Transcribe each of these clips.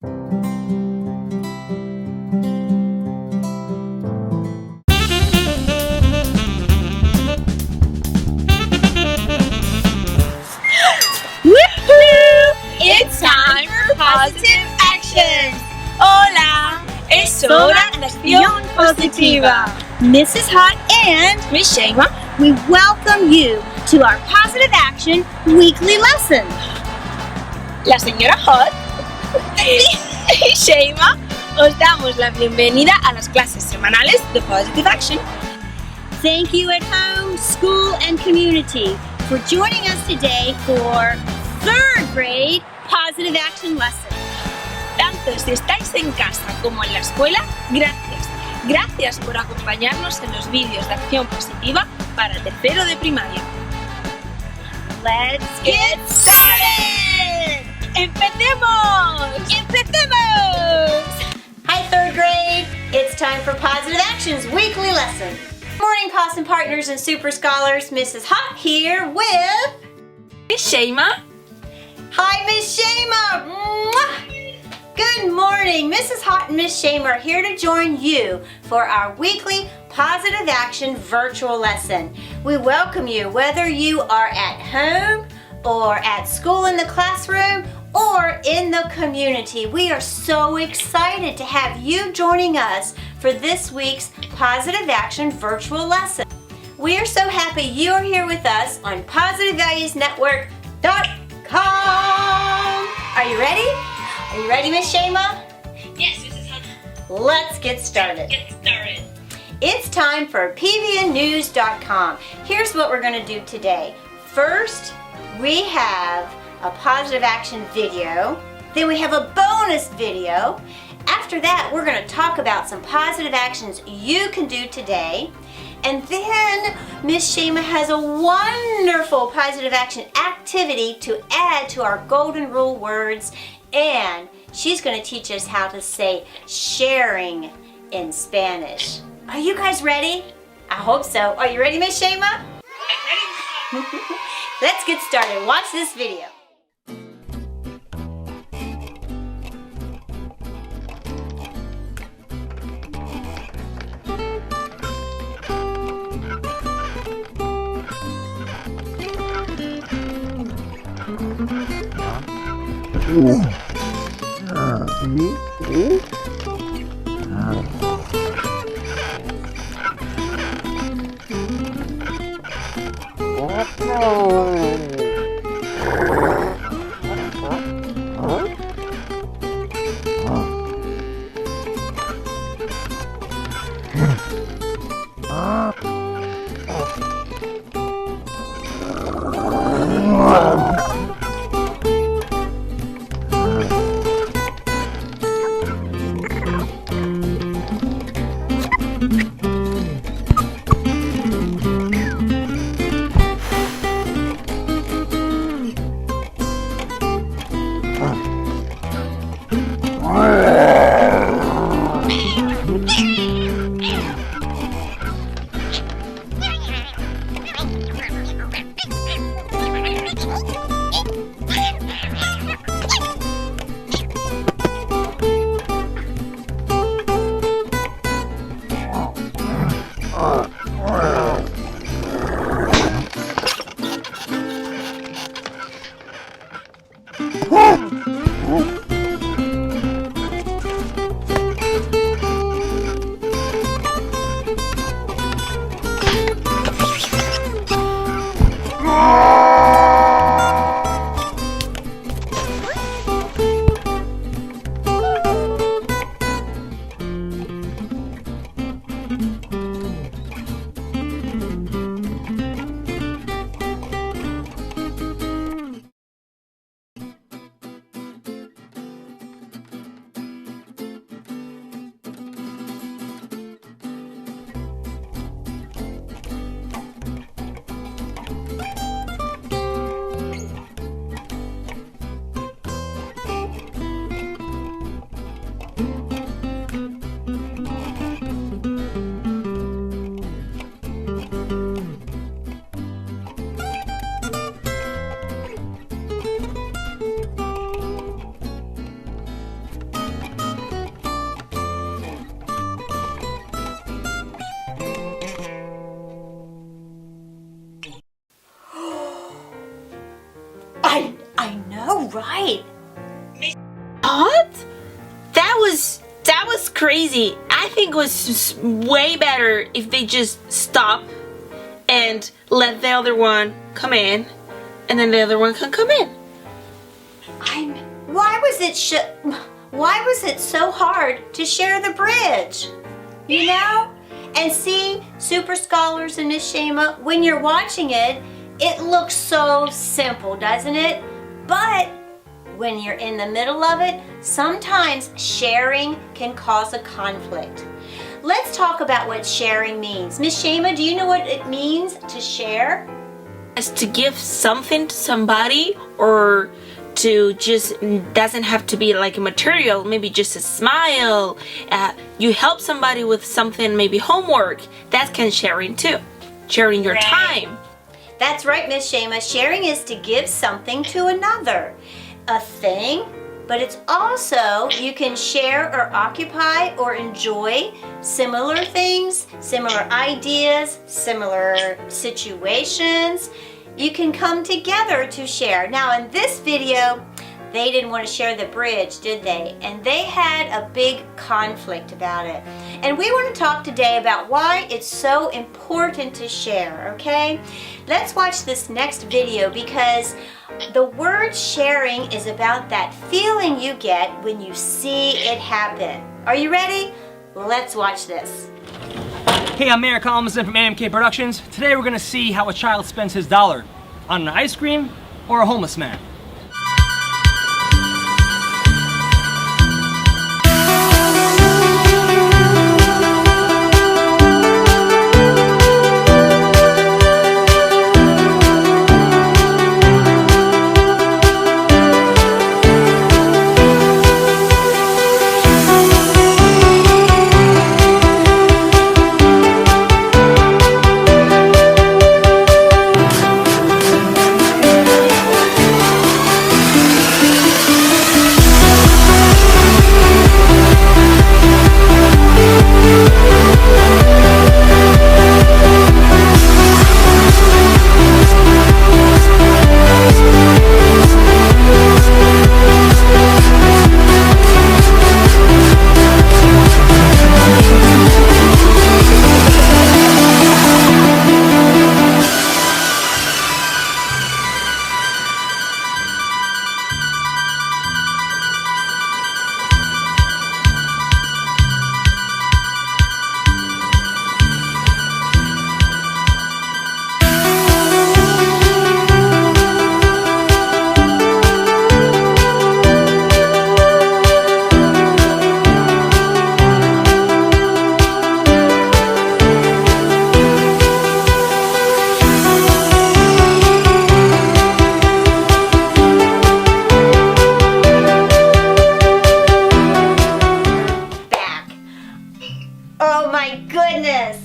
Woohoo! It's time for positive actions. Hola, es hora de acción positiva. Mrs. Hot and Miss Shema, we welcome you to our Positive Action weekly lesson. la señora Hot y Shema, os damos la bienvenida a las clases semanales de Positive Action. Thank you at home, school, and community for joining us today for third grade Positive Action lesson. Tanto si estáis en casa como en la escuela, gracias. Gracias por acompañarnos en los vídeos de acción positiva para tercero de primaria. Let's get started! ¡Empecemos! ¡Empecemos! Hi, third grade. It's time for Positive Action's weekly lesson. Morning, Possum Partners and Super Scholars. Mrs. Hot here with... Miss Shema. Hi, Miss Shema! Mwah! Good morning! Mrs. Hot and Miss Shema are here to join you for our weekly Positive Action virtual lesson. We welcome you whether you are at home or at school in the classroom or in the community. We are so excited to have you joining us for this week's Positive Action virtual lesson. We are so happy you are here with us on PositiveValuesNetwork.com. Are you ready? Are you ready, Miss Shema? Yes, Mrs. Hot. Let's get started. Get started. It's time for pvnnews.com. Here's what we're going to do today. First, we have a positive action video. Then we have a bonus video. After that, we're going to talk about some positive actions you can do today. And then Miss Shema has a wonderful positive action activity to add to our golden rule words. And she's going to teach us how to say sharing in Spanish. Are you guys ready? I hope so. Are you ready, Miss Shema? I'm ready. Let's get started. Watch this video. right. What? That was crazy. I think it was way better if they just stop and let the other one come in, and then the other one can come in. Why was it so hard to share the bridge? You know? And see, Super Scholars and Miss Shema, when you're watching it, it looks so simple, doesn't it? But when you're in the middle of it, sometimes sharing can cause a conflict. Let's talk about what sharing means. Miss Shema, do you know what it means to share? As to give something to somebody, or to just, doesn't have to be like a material, maybe just a smile. You help somebody with something, maybe homework. That can sharing too. Sharing your time. That's right, Miss Shema. Sharing is to give something to another. A thing, but it's also you can share or occupy or enjoy similar things, similar ideas, similar situations. You can come together to share. Now in this video, they didn't want to share the bridge, did they? And they had a big conflict about it. And we want to talk today about why it's so important to share, okay? Let's watch this next video, because the word sharing is about that feeling you get when you see it happen. Are you ready? Let's watch this. Hey, I'm Mayor Collinson from AMK Productions. Today we're going to see how a child spends his dollar on an ice cream or a homeless man.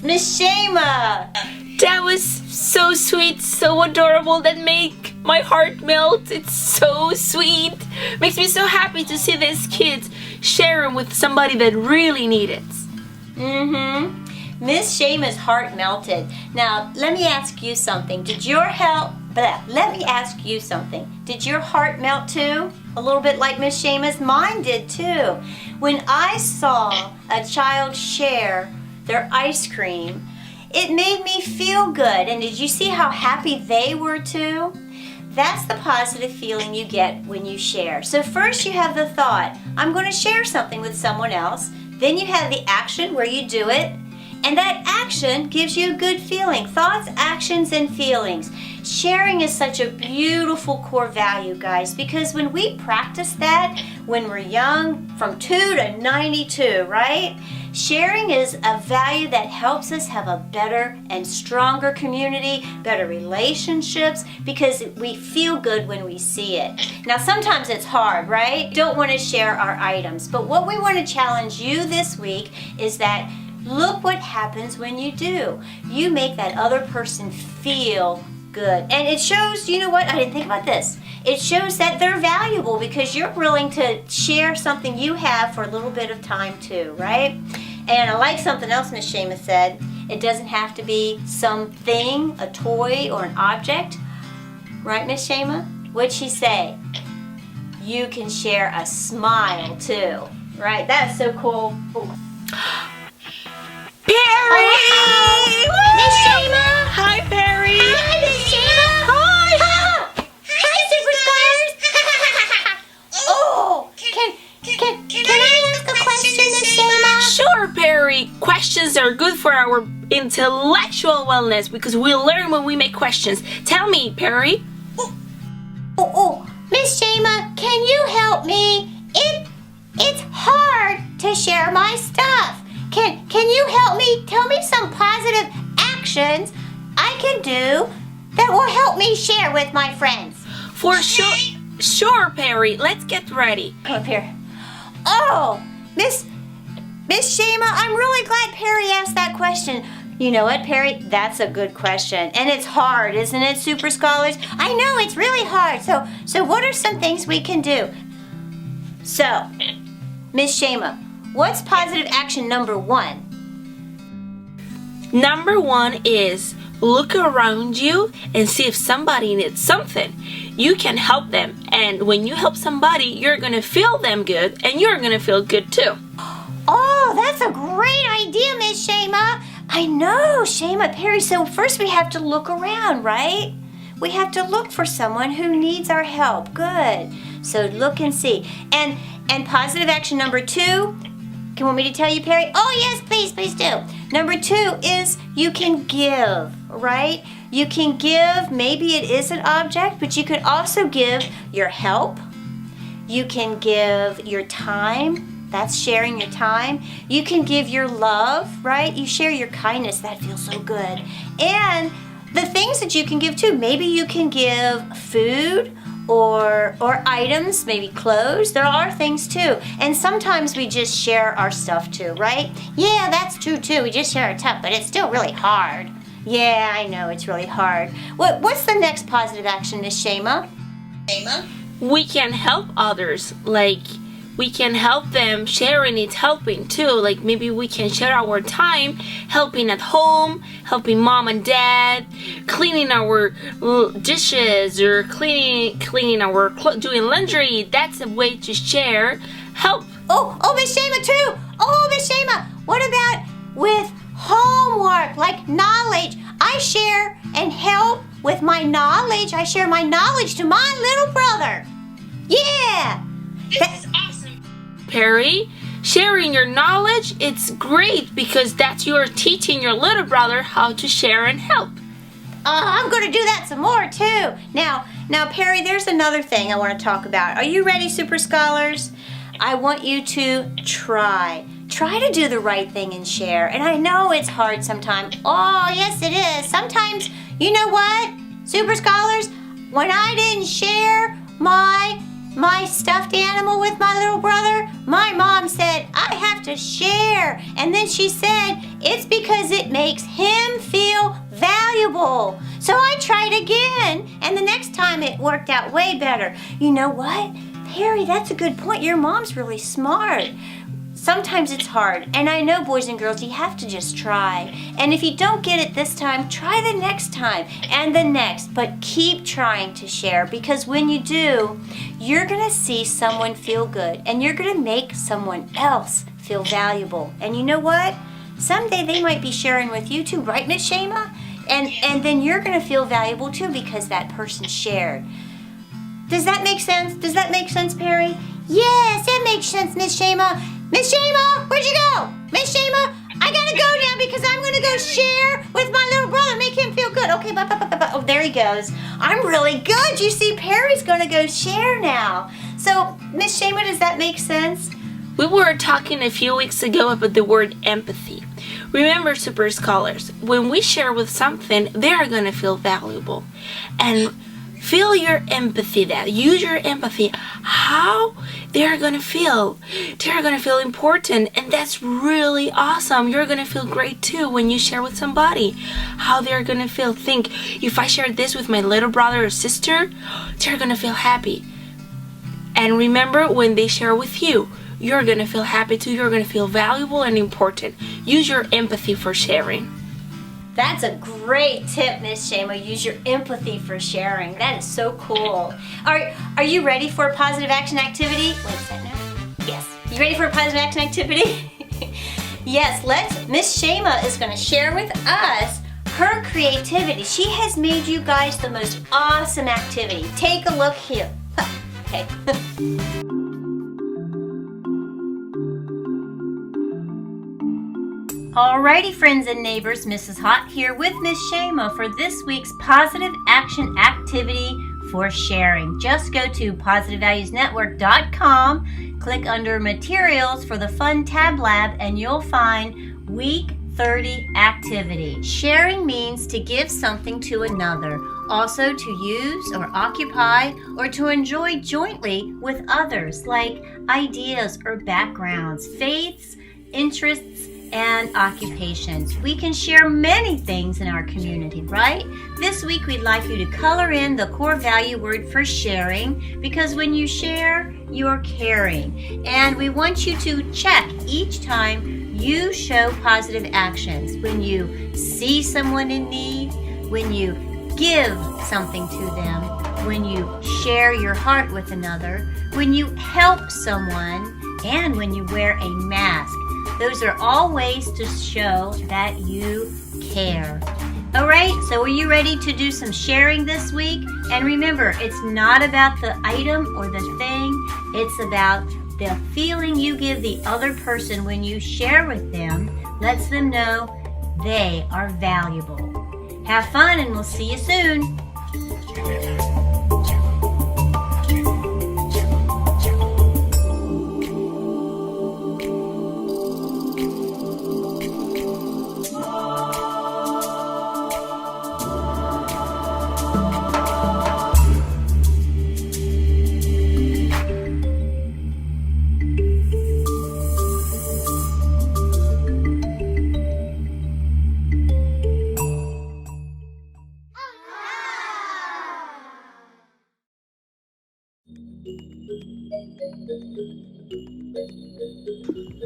Miss Shema! That was so sweet, so adorable. That make my heart melt. It's so sweet. Makes me so happy to see these kids sharing with somebody that really need it. Miss Shema's heart melted. Now, let me ask you something. Did your heart melt too? A little bit like Miss Shema's? Mine did too. When I saw a child share their ice cream, it made me feel good. And did you see how happy they were too? That's the positive feeling you get when you share. So first you have the thought, I'm going to share something with someone else. Then you have the action where you do it. And that action gives you a good feeling. Thoughts, actions, and feelings. Sharing is such a beautiful core value, guys, because when we practice that when we're young, from 2 to 92, right? Sharing is a value that helps us have a better and stronger community, better relationships, because we feel good when we see it. Now, sometimes it's hard, right? Don't want to share our items, but what we want to challenge you this week is that look what happens when you do. You make that other person feel good. And it shows, you know what, I didn't think about this. It shows that they're valuable because you're willing to share something you have for a little bit of time too, right? And I like something else Miss Shema said. It doesn't have to be something, a toy or an object. Right, Miss Shema? What'd she say? you can share a smile too. Right? That's so cool. Perry! Miss Shayma! Hi, Perry! Hi, Miss Shayma! Hi! Hi, Super Scholars! Oh, can I ask a question, Miss Shayma? Sure, Perry. Questions are good for our intellectual wellness because we learn when we make questions. Tell me, Perry. Oh, Miss Shayma, can you help me? It's hard to share my stuff. Can you help me? Tell me some positive actions I can do that will help me share with my friends. For sure. Sure, Perry. Let's get ready. Come up here. Oh, Miss Shayma, I'm really glad Perry asked that question. You know what, Perry? That's a good question. And it's hard, isn't it, Super Scholars? I know, it's really hard. So what are some things we can do? So, Miss Shayma, what's positive action number 1? Number 1 is look around you and see if somebody needs something. You can help them. And when you help somebody, you're going to feel them good and you're going to feel good too. Oh, that's a great idea, Miss Shayma. I know, Shayma, Perry. So first we have to look around, right? We have to look for someone who needs our help. Good. So look and see. And positive action number 2, can you want me to tell you, Perry? Oh, yes, please do. Number 2 is you can give, right? You can give, maybe it is an object, but you can also give your help. You can give your time. That's sharing your time. You can give your love, right? You share your kindness. That feels so good. And the things that you can give too. Maybe you can give food or items, maybe clothes. There are things too. And sometimes we just share our stuff too, right? Yeah, that's true too. We just share our stuff, but it's still really hard. Yeah, I know, it's really hard. What's the next positive action, Miss Shayma? We can help others. Like, we can help them. Sharing needs helping too. Like, maybe we can share our time helping at home, helping mom and dad, cleaning our dishes, or cleaning our doing laundry. That's a way to share. Help. Oh, Miss Shayma too. Oh, Miss Shayma, what about with homework, like knowledge? I share and help with my knowledge. I share my knowledge to my little brother. Yeah. This is awesome. Perry, sharing your knowledge, it's great because that's you're teaching your little brother how to share and help. I'm going to do that some more too. Now, Perry, there's another thing I want to talk about. Are you ready, Super Scholars? I want you to try to do the right thing and share. And I know it's hard sometimes. Oh, yes, it is. Sometimes, you know what, Super Scholars? When I didn't share my stuffed animal with my little brother, my mom said, I have to share. And then she said, it's because it makes him feel valuable. So I tried again, and the next time it worked out way better. You know what? Perry, that's a good point. Your mom's really smart. Sometimes it's hard, and I know, boys and girls, you have to just try. And if you don't get it this time, try the next time and the next, but keep trying to share, because when you do, you're gonna see someone feel good, and you're gonna make someone else feel valuable. And you know what? Someday they might be sharing with you too, right, Miss Shayma? And then you're gonna feel valuable too because that person shared. Does that make sense? Does that make sense, Perry? Yes, it makes sense, Miss Shayma. Miss Shayma, where'd you go? Miss Shayma, I gotta go now because I'm gonna go share with my little brother, make him feel good. Okay, bye. Oh, there he goes. I'm really good. You see, Perry's gonna go share now. So, Miss Shayma, does that make sense? We were talking a few weeks ago about the word empathy. Remember, Super Scholars, when we share with something, they're gonna feel valuable. And feel your empathy, that use your empathy, how they're gonna feel. They're gonna feel important, and that's really awesome. You're gonna feel great too when you share with somebody, how they're gonna feel. Think, if I share this with my little brother or sister, they're gonna feel happy. And remember, when they share with you, you're gonna feel happy too. You're gonna feel valuable and important. Use your empathy for sharing. That's a great tip, Miss Shema. Use your empathy for sharing. That is so cool. Are you ready for a positive action activity? Wait a second now. Yes. You ready for a positive action activity? Yes, Miss Shema is going to share with us her creativity. She has made you guys the most awesome activity. Take a look here. Okay. Alrighty, friends and neighbors, Mrs. Hot here with Miss Shema for this week's positive action activity for sharing. Just go to positivevaluesnetwork.com, click under materials for the Fun Tab Lab, and you'll find week 30 activity. Sharing means to give something to another, also to use or occupy or to enjoy jointly with others, like ideas or backgrounds, faiths, interests, and occupations. We can share many things in our community, right? This week we'd like you to color in the core value word for sharing, because when you share, you're caring. And we want you to check each time you show positive actions. When you see someone in need, when you give something to them, when you share your heart with another, when you help someone, and when you wear a mask. Those are all ways to show that you care. All right, so are you ready to do some sharing this week? And remember, it's not about the item or the thing. It's about the feeling you give the other person when you share with them. Lets them know they are valuable. Have fun, and we'll see you soon.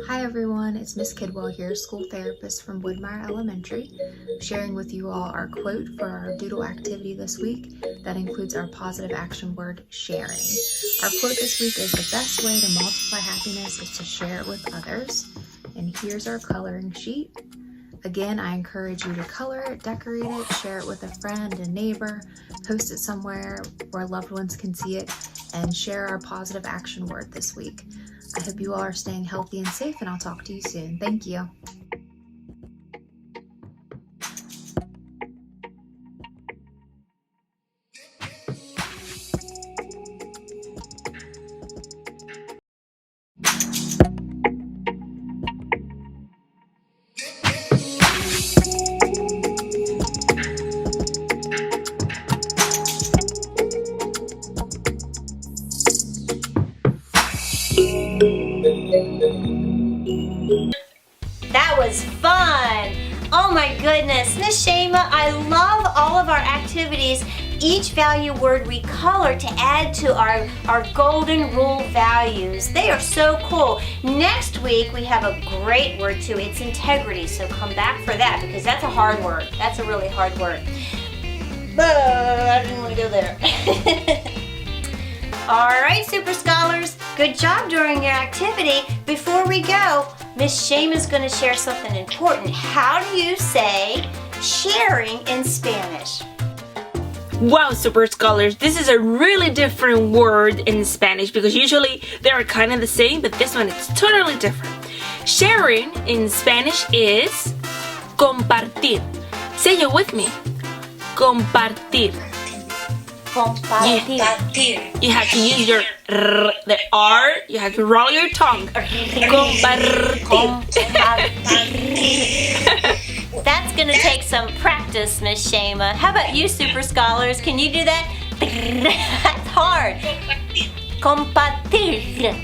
Hi everyone, it's Miss Kidwell here, school therapist from Woodmire Elementary, sharing with you all our quote for our doodle activity this week that includes our positive action word, sharing. Our quote this week is, the best way to multiply happiness is to share it with others. And here's our coloring sheet. Again, I encourage you to color it, decorate it, share it with a friend, a neighbor, post it somewhere where loved ones can see it, and share our positive action word this week. I hope you all are staying healthy and safe, and I'll talk to you soon. Thank you. That was fun! Oh my goodness, Miss Shema, I love all of our activities. Each value word we color to add to our golden rule values. They are so cool. Next week we have a great word too. It's integrity, so come back for that because that's a hard word. That's a really hard word. But I didn't want to go there. All right, Super Scholars, good job during your activity. Before we go, Miss Shema is going to share something important. How do you say sharing in Spanish? Wow, Super Scholars, this is a really different word in Spanish because usually they are kind of the same, but this one is totally different. Sharing in Spanish is compartir. Say it with me. Compartir. Compartir. You have to use your the R. You have to roll your tongue. Compartir. That's going to take some practice, Miss Shema. How about you, Super Scholars? Can you do that? That's hard. Compartir.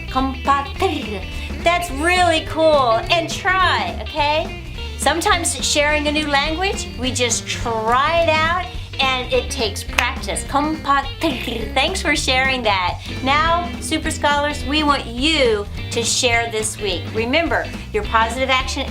Compartir. That's really cool. And try, okay? Sometimes sharing a new language, we just try it out and it takes practice. Compartir. Thanks for sharing that. Now, Super Scholars, we want you to share this week. Remember, your positive action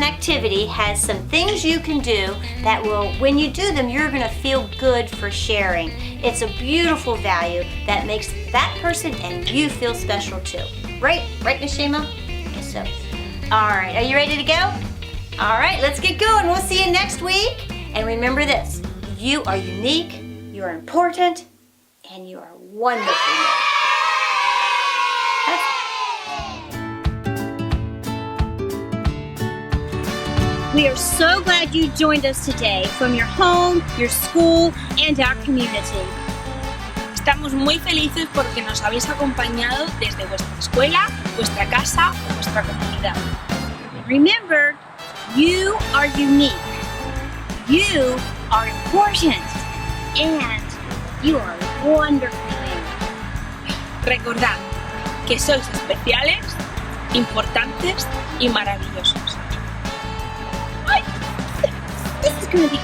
activity has some things you can do that will, when you do them, you're going to feel good for sharing. It's a beautiful value that makes that person and you feel special too. Right, Miss Shema? Yes, so. All right, are you ready to go? All right, let's get going. We'll see you next week. And remember this, you are unique, you are important, and you are wonderful. We are so glad you joined us today from your home, your school, and our community. Estamos muy felices porque nos habéis acompañado desde vuestra escuela, vuestra casa o vuestra comunidad. Remember, you are unique, you are important, and you are wonderfully made. Recordad que sois especiales, importantes y maravillosos. Ay, this is going to be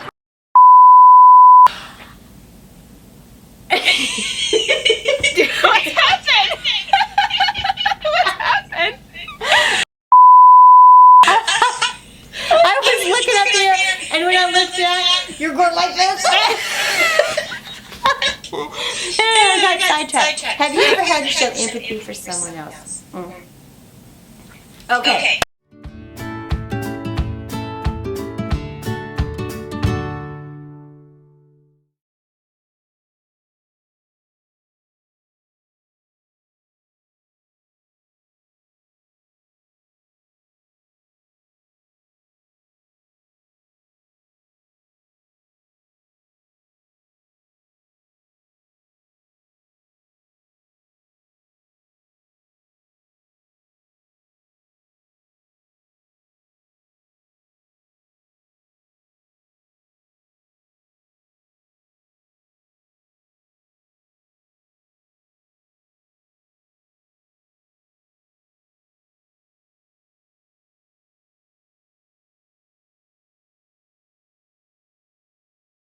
What happened? What happened? I was looking up there, and when I looked down, you're going like this. I got sidetracked. Have you ever had to show empathy for someone else? Okay.